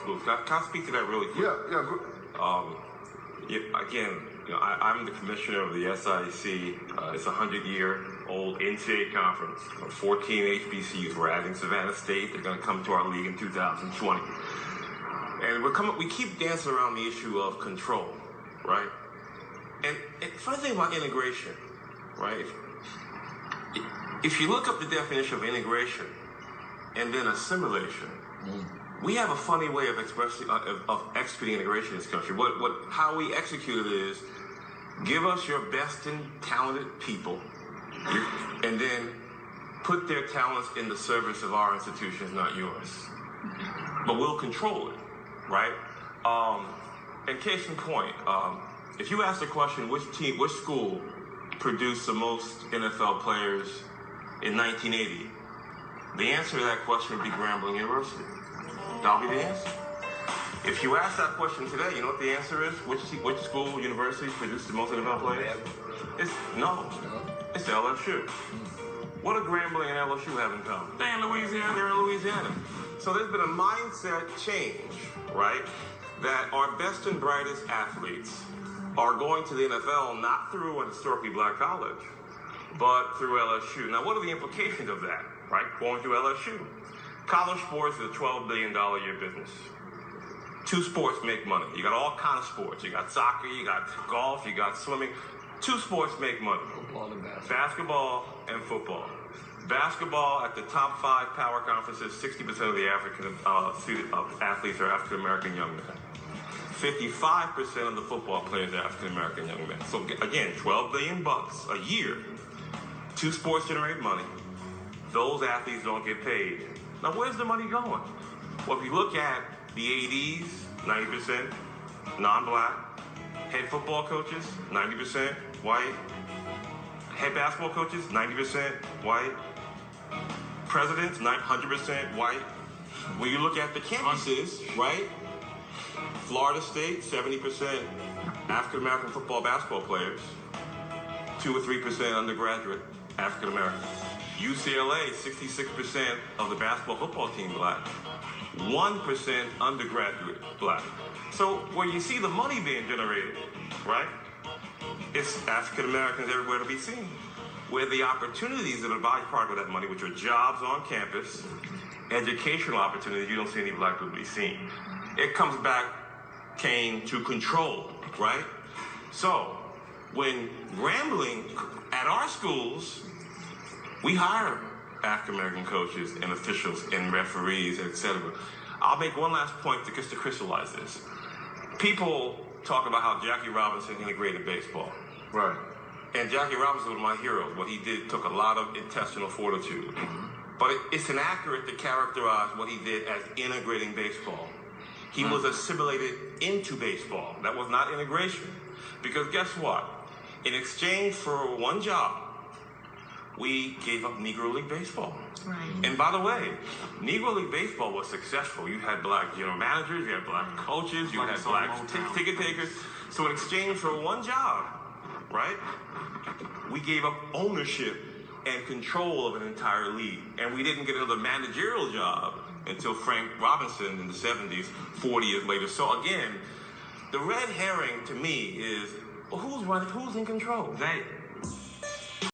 schools. Can I speak to that really quick? Again, I'm the commissioner of the SIC. It's a 100-year-old NCAA conference of 14 HBCUs. We're adding Savannah State. They're going to come to our league in 2020. And we keep dancing around the issue of control, right? And funny thing about integration, right? If you look up the definition of integration and then assimilation, we have a funny way of executing integration in this country. How we execute it is give us your best and talented people, and then put their talents in the service of our institutions, not yours. But we'll control it, right? And case in point, if you ask the question, which school produced the most NFL players in 1980, the answer to that question would be Grambling University. That'll be the answer. If you ask that question today, you know what the answer is? Which school, university produced the most NFL players? It's LSU. What do Grambling and LSU have in common? They're in Louisiana. So there's been a mindset change, right? That our best and brightest athletes are going to the NFL not through an historically black college, but through LSU. Now, what are the implications of that, right? Going through LSU. College sports is a $12 billion a year business. 2 sports make money. You got all kinds of sports. You got soccer, you got golf, you got swimming. 2 sports make money. Football and basketball. Basketball and football. Basketball at the top 5 power conferences, 60% of the athletes are African American young men. 55% of the football players are African American young men. So again, $12 billion a year. 2 sports generate money. Those athletes don't get paid. Now, where's the money going? Well, if you look at the ADs, 90% non-black. Head football coaches, 90% white. Head basketball coaches, 90% white. Presidents, 100% white. When you look at the campuses, right? Florida State, 70% African American football basketball players. 2 or 3% undergraduate African American. UCLA, 66% of the basketball football team black. 1% undergraduate black. So where you see the money being generated, right? It's African Americans everywhere to be seen. Where the opportunities that are byproduct of that money, which are jobs on campus, educational opportunities, you don't see any black people be seen. It comes back, Kane, to control, right? So when Grambling at our schools, we hire African American coaches and officials and referees, etc. I'll make one last point just to crystallize this. People talk about how Jackie Robinson integrated baseball. Right. And Jackie Robinson was my hero. What he did took a lot of intestinal fortitude. But it's inaccurate to characterize what he did as integrating baseball. He was assimilated into baseball. That was not integration. Because guess what? In exchange for one job, we gave up Negro League Baseball. Right. And by the way, Negro League Baseball was successful. You had black general managers, you had black coaches, you had black ticket takers. So in exchange for one job, right, we gave up ownership and control of an entire league. And we didn't get another managerial job until Frank Robinson in the 70s, 40 years later. So again, the red herring to me is, well, who's in control? They.